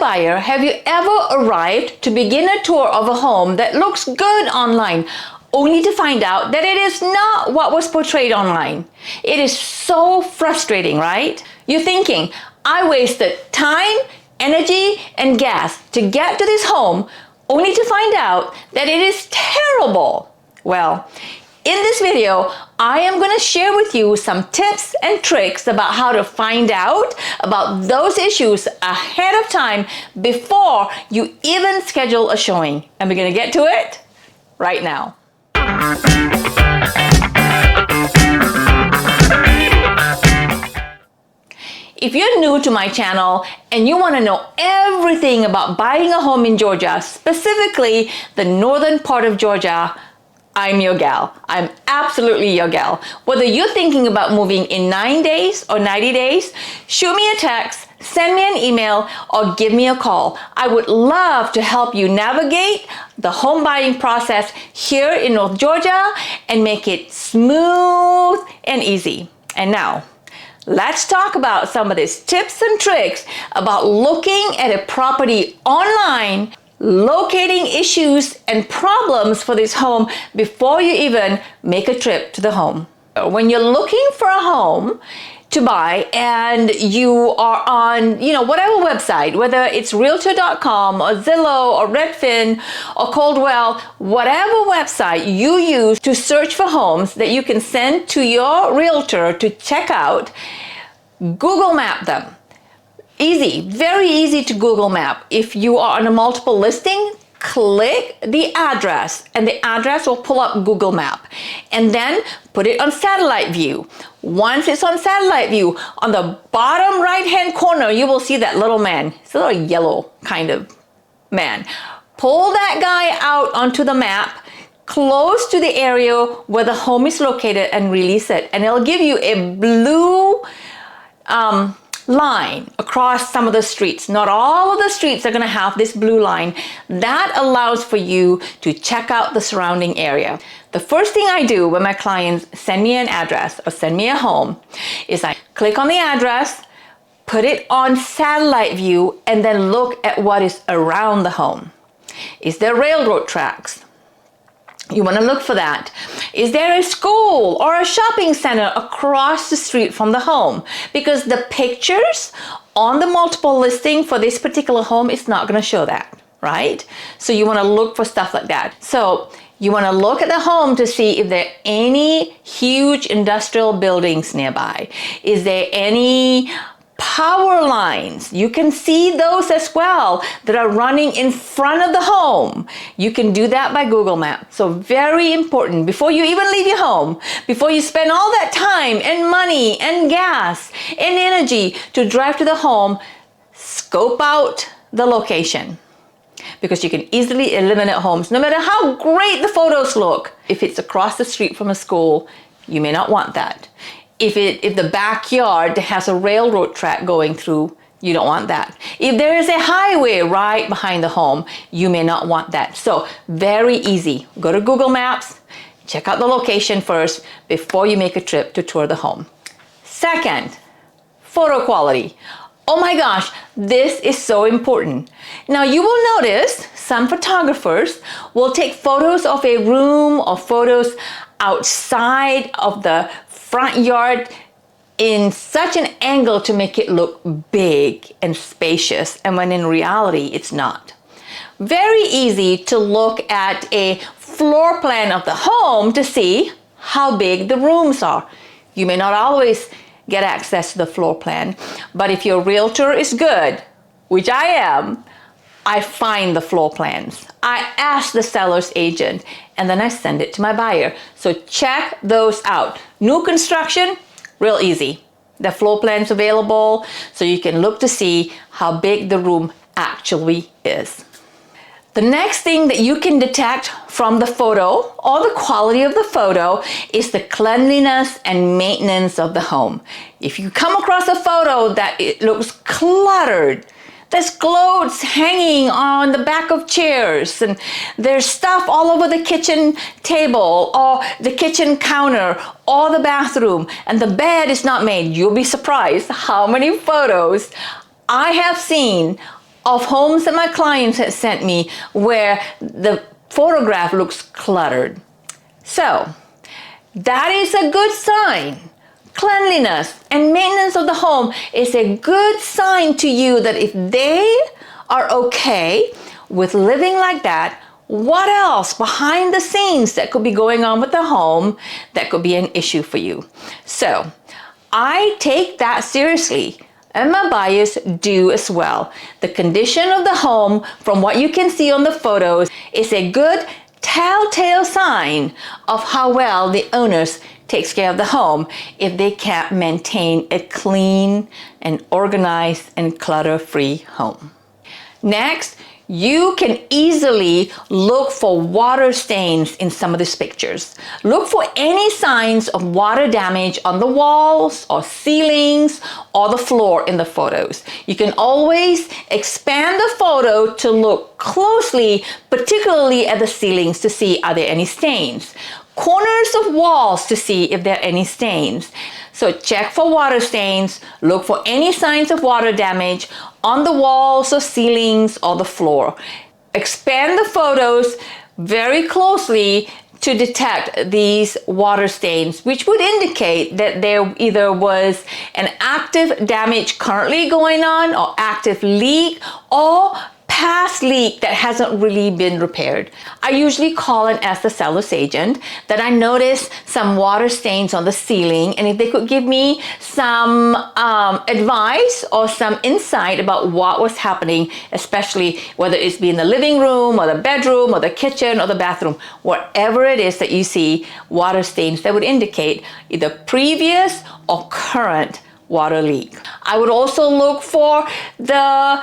buyer, have you ever arrived to begin a tour of a home that looks good online, only to find out that it is not what was portrayed online? It is so frustrating, right? You're thinking, I wasted time, energy, and gas to get to this home, only to find out that it is terrible. Well, in this video, I am going to share with you some tips and tricks about how to find out about those issues ahead of time before you even schedule a showing. And we're going to get to it right now. If you're new to my channel and you want to know everything about buying a home in Georgia, specifically the northern part of Georgia, I'm your gal. I'm absolutely your gal. Whether you're thinking about moving in 9 days or 90 days, shoot me a text, send me an email, or give me a call. I would love to help you navigate the home buying process here in North Georgia and make it smooth and easy. And now, let's talk about some of these tips and tricks about looking at a property online, locating issues and problems for this home before you even make a trip to the home. When you're looking for a home to buy and you are on, whatever website, whether it's Realtor.com or Zillow or Redfin or Coldwell, whatever website you use to search for homes that you can send to your realtor to check out, Google Map them. Easy, very easy to Google Map. If you are on a multiple listing, click the address and the address will pull up Google Map, and then put it on satellite view. Once it's on satellite view, on the bottom right hand corner, you will see that little man. It's a little yellow kind of man. Pull that guy out onto the map close to the area where the home is located and release it, and it'll give you a blue line across some of the streets. Not all of the streets are going to have this blue line. That allows for you to check out the surrounding area. The first thing I do when my clients send me an address or send me a home is I click on the address, put it on satellite view, and then look at what is around the home. Is there railroad tracks? You want to look for that. Is there a school or a shopping center across the street from the home? Because the pictures on the multiple listing for this particular home is not going to show that, right? So you want to look for stuff like that. So you want to look at the home to see if there are any huge industrial buildings nearby. Is there any power lines? You can see those as well that are running in front of the home. You can do that by Google Maps. So very important, before you even leave your home, before you spend all that time and money and gas and energy to drive to the home, scope out the location, because you can easily eliminate homes no matter how great the photos look. If it's across the street from a school, you may not want that. If the backyard has a railroad track going through, you don't want that. If there is a highway right behind the home, you may not want that. So very easy. Go to Google Maps, check out the location first before you make a trip to tour the home. Second, photo quality. Oh my gosh, this is so important. Now you will notice some photographers will take photos of a room or photos outside of the front yard in such an angle to make it look big and spacious, and when in reality it's not. Very easy to look at a floor plan of the home to see how big the rooms are. You may not always get access to the floor plan, but if your realtor is good, which I am, I find the floor plans. I ask the seller's agent, and then I send it to my buyer. So check those out. New construction, real easy. The floor plan's available, so you can look to see how big the room actually is. The next thing that you can detect from the photo or the quality of the photo is the cleanliness and maintenance of the home. If you come across a photo that it looks cluttered, there's clothes hanging on the back of chairs, and there's stuff all over the kitchen table or the kitchen counter or the bathroom, and the bed is not made, you'll be surprised how many photos I have seen of homes that my clients had sent me where the photograph looks cluttered. So that is a good sign. Cleanliness and maintenance of the home is a good sign to you that if they are okay with living like that, what else behind the scenes that could be going on with the home that could be an issue for you? So I take that seriously, and my buyers do as well. The condition of the home, from what you can see on the photos, is a good telltale sign of how well the owners takes care of the home if they can't maintain a clean and organized and clutter-free home. Next, you can easily look for water stains in some of these pictures. Look for any signs of water damage on the walls or ceilings or the floor in the photos. You can always expand the photo to look closely, particularly at the ceilings, to see are there any stains. Corners of walls to see if there are any stains. So check for water stains, look for any signs of water damage on the walls or ceilings or the floor. Expand the photos very closely to detect these water stains, which would indicate that there either was an active damage currently going on or active leak or past leak that hasn't really been repaired. I usually call and ask the seller's agent that I noticed some water stains on the ceiling, and if they could give me some advice or some insight about what was happening, especially whether it's be in the living room or the bedroom or the kitchen or the bathroom, whatever it is that you see water stains that would indicate either previous or current water leak. I would also look for the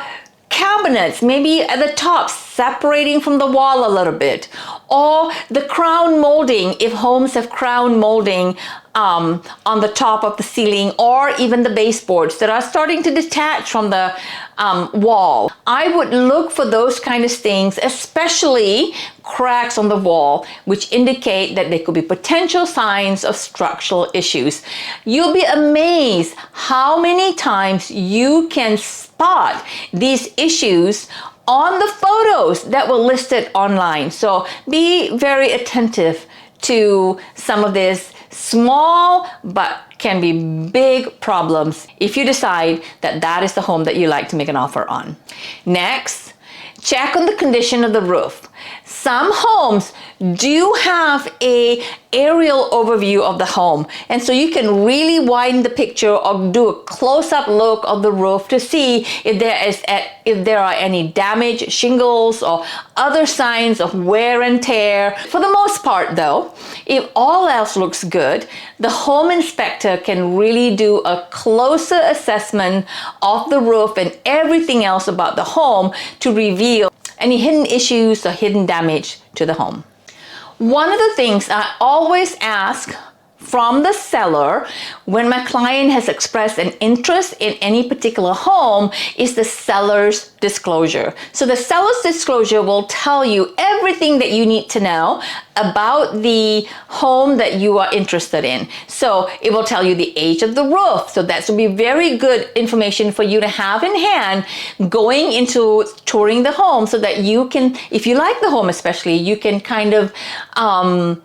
cabinets, maybe at the top, separating from the wall a little bit, or the crown molding, if homes have crown molding on the top of the ceiling, or even the baseboards that are starting to detach from the wall. I would look for those kind of things, especially cracks on the wall, which indicate that there could be potential signs of structural issues. You'll be amazed how many times you can spot these issues on the photos that were listed online. So be very attentive to some of these small but can be big problems if you decide that that is the home that you like to make an offer on. Next, check on the condition of the roof. Some homes do have a aerial overview of the home, and so you can really widen the picture or do a close-up look of the roof to see if there are any damaged shingles or other signs of wear and tear. For the most part though, if all else looks good, the home inspector can really do a closer assessment of the roof and everything else about the home to reveal any hidden issues or hidden damage to the home. One of the things I always ask from the seller when my client has expressed an interest in any particular home is the seller's disclosure. So the seller's disclosure will tell you everything that you need to know about the home that you are interested in. So it will tell you the age of the roof. So that will be very good information for you to have in hand going into touring the home, so that you can, if you like the home especially, you can kind of,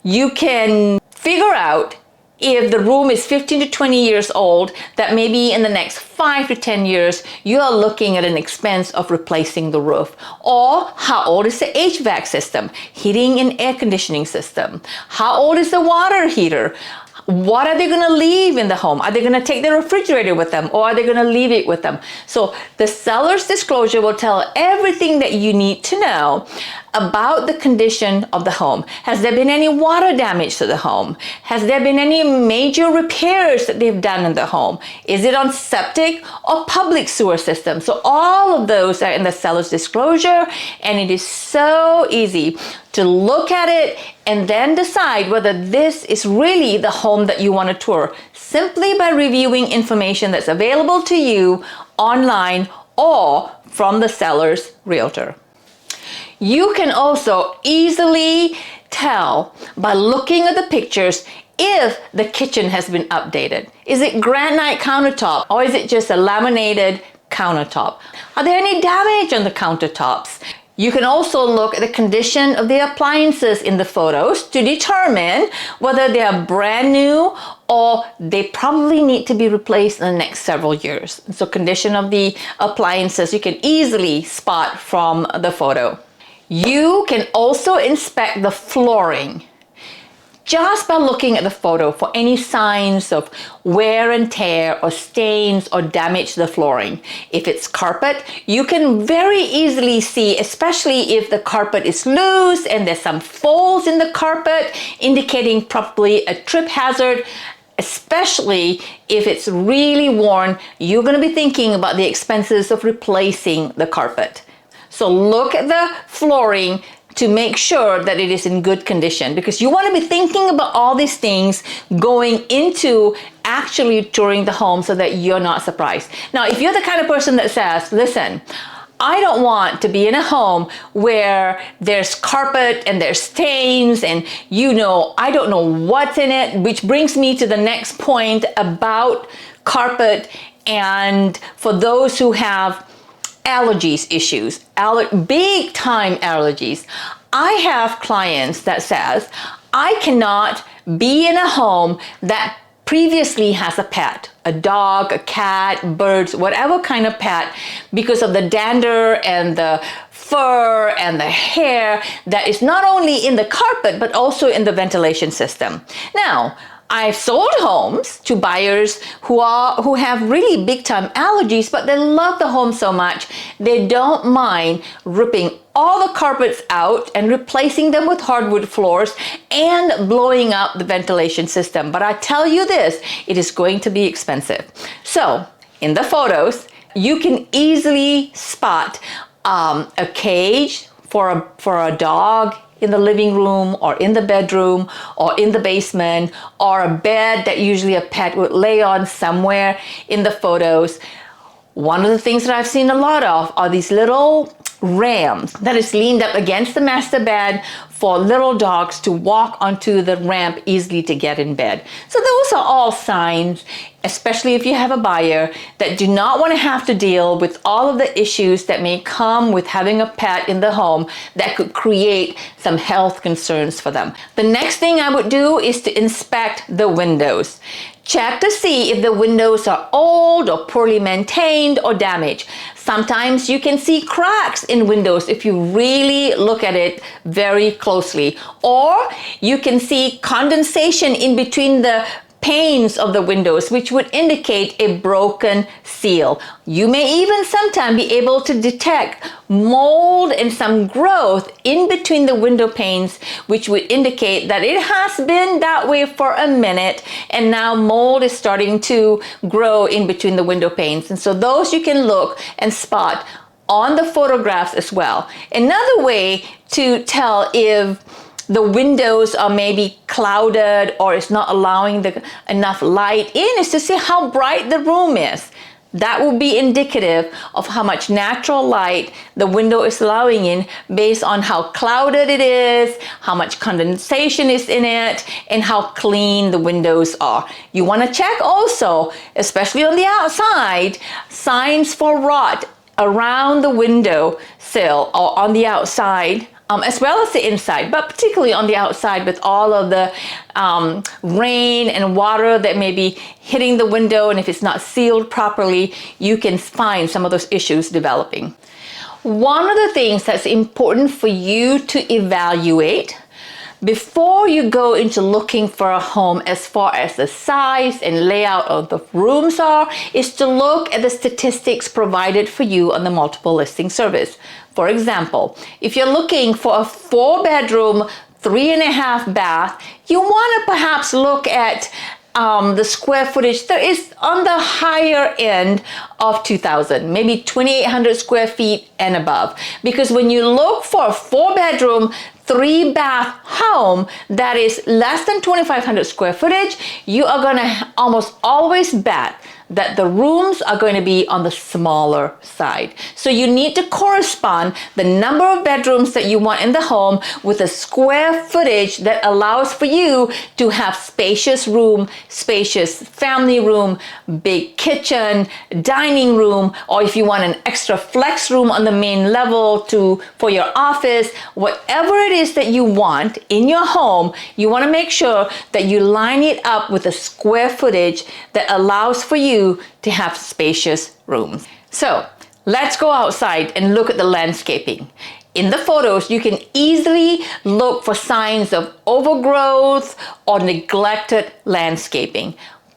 you can figure out if the room is 15 to 20 years old, that maybe in the next 5 to 10 years, you are looking at an expense of replacing the roof. Or how old is the HVAC system, heating and air conditioning system? How old is the water heater? What are they going to leave in the home? Are they going to take the refrigerator with them, or are they going to leave it with them? So the seller's disclosure will tell everything that you need to know about the condition of the home. Has there been any water damage to the home? Has there been any major repairs that they've done in the home? Is it on septic or public sewer system? So all of those are in the seller's disclosure, and it is so easy to look at it and then decide whether this is really the home that you want to tour, simply by reviewing information that's available to you online or from the seller's realtor. You can also easily tell by looking at the pictures if the kitchen has been updated. Is it granite countertop, or is it just a laminated countertop? Are there any damage on the countertops? You can also look at the condition of the appliances in the photos to determine whether they are brand new or they probably need to be replaced in the next several years. So condition of the appliances you can easily spot from the photo. You can also inspect the flooring just by looking at the photo for any signs of wear and tear or stains or damage to the flooring. If it's carpet, you can very easily see, especially if the carpet is loose and there's some folds in the carpet, indicating probably a trip hazard. Especially if it's really worn, you're going to be thinking about the expenses of replacing the carpet. So look at the flooring to make sure that it is in good condition, because you want to be thinking about all these things going into actually touring the home so that you're not surprised. Now, if you're the kind of person that says, listen, I don't want to be in a home where there's carpet and there's stains and I don't know what's in it, which brings me to the next point about carpet. And for those who have allergies issues, big time allergies. I have clients that says, I cannot be in a home that previously has a pet, a dog, a cat, birds, whatever kind of pet, because of the dander and the fur and the hair that is not only in the carpet, but also in the ventilation system. Now, I've sold homes to buyers who have really big time allergies, but they love the home so much, they don't mind ripping all the carpets out and replacing them with hardwood floors and blowing up the ventilation system. But I tell you this, it is going to be expensive. So in the photos, you can easily spot a cage for a dog in the living room or in the bedroom or in the basement, or a bed that usually a pet would lay on somewhere in the photos. One of the things that I've seen a lot of are these little ramps that is leaned up against the master bed for little dogs to walk onto the ramp easily to get in bed. So those are all signs, especially if you have a buyer that do not want to have to deal with all of the issues that may come with having a pet in the home that could create some health concerns for them. The next thing I would do is to inspect the windows. Check to see if the windows are old or poorly maintained or damaged. Sometimes you can see cracks in windows if you really look at it very closely. Or you can see condensation in between the panes of the windows, which would indicate a broken seal. You may even sometimes be able to detect mold and some growth in between the window panes, which would indicate that it has been that way for a minute and now mold is starting to grow in between the window panes. And so those you can look and spot on the photographs as well. Another way to tell if the windows are maybe clouded or it's not allowing enough light in is to see how bright the room is. That will be indicative of how much natural light the window is allowing in based on how clouded it is, how much condensation is in it, and how clean the windows are. You want to check also, especially on the outside, signs for rot around the window sill or on the outside, as well as the inside, but particularly on the outside with all of the rain and water that may be hitting the window, and if it's not sealed properly, you can find some of those issues developing. One of the things that's important for you to evaluate before you go into looking for a home as far as the size and layout of the rooms are is to look at the statistics provided for you on the multiple listing service. For example, if you're looking for a 4-bedroom, 3.5 bath, you want to perhaps look at the square footage that is on the higher end of 2,000, maybe 2,800 square feet and above. Because when you look for a 4-bedroom, 3-bath home that is less than 2,500 square footage, you are going to almost always bet that the rooms are going to be on the smaller side. So you need to correspond the number of bedrooms that you want in the home with the square footage that allows for you to have spacious room, spacious family room, big kitchen, dining room, or if you want an extra flex room on the main level for your office, whatever it is that you want in your home, you want to make sure that you line it up with the square footage that allows for you to have spacious rooms. So let's go outside and look at the landscaping. In the photos, you can easily look for signs of overgrowth or neglected landscaping.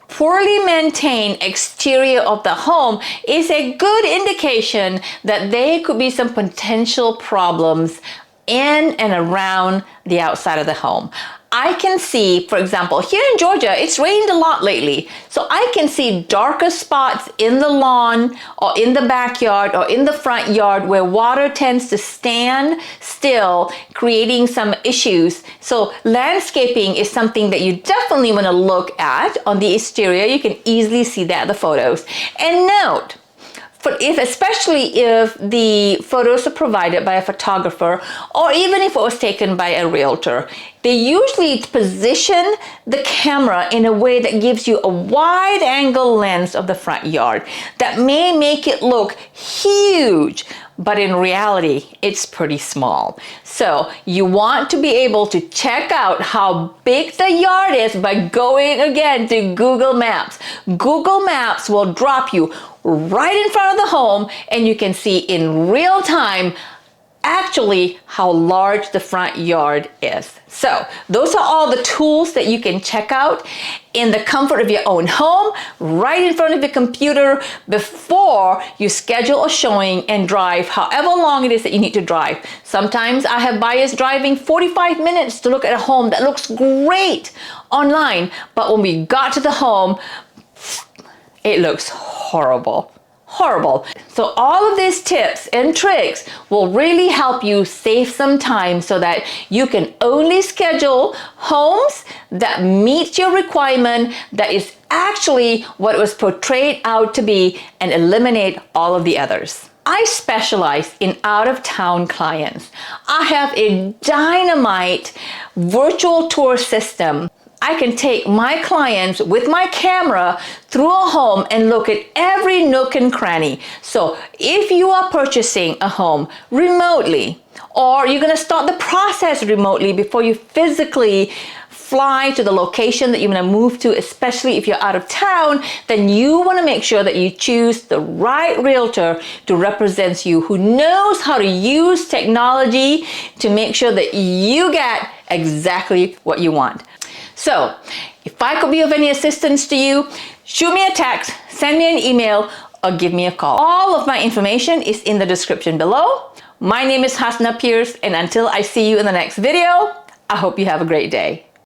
Poorly maintained exterior of the home is a good indication that there could be some potential problems in and around the outside of the home. I can see, for example, here in Georgia, it's rained a lot lately. So I can see darker spots in the lawn or in the backyard or in the front yard where water tends to stand still, creating some issues. So landscaping is something that you definitely want to look at on the exterior. You can easily see that in the photos. And note, especially if the photos are provided by a photographer or even if it was taken by a realtor, they usually position the camera in a way that gives you a wide angle lens of the front yard that may make it look huge, but in reality, it's pretty small. So you want to be able to check out how big the yard is by going again to Google Maps. Google Maps will drop you right in front of the home and you can see in real time actually how large the front yard is. So those are all the tools that you can check out in the comfort of your own home, right in front of your computer before you schedule a showing and drive however long it is that you need to drive. Sometimes I have buyers driving 45 minutes to look at a home that looks great online, but when we got to the home, it looks horrible. Horrible. So all of these tips and tricks will really help you save some time so that you can only schedule homes that meet your requirement, that is actually what it was portrayed out to be, and eliminate all of the others. I specialize in out-of-town clients. I have a dynamite virtual tour system. I can take my clients with my camera through a home and look at every nook and cranny. So if you are purchasing a home remotely, or you're going to start the process remotely before you physically fly to the location that you're going to move to, especially if you're out of town, then you want to make sure that you choose the right realtor to represent you, who knows how to use technology to make sure that you get exactly what you want. So, if I could be of any assistance to you, shoot me a text, send me an email, or give me a call. All of my information is in the description below. My name is Hasna Pierce, and until I see you in the next video, I hope you have a great day.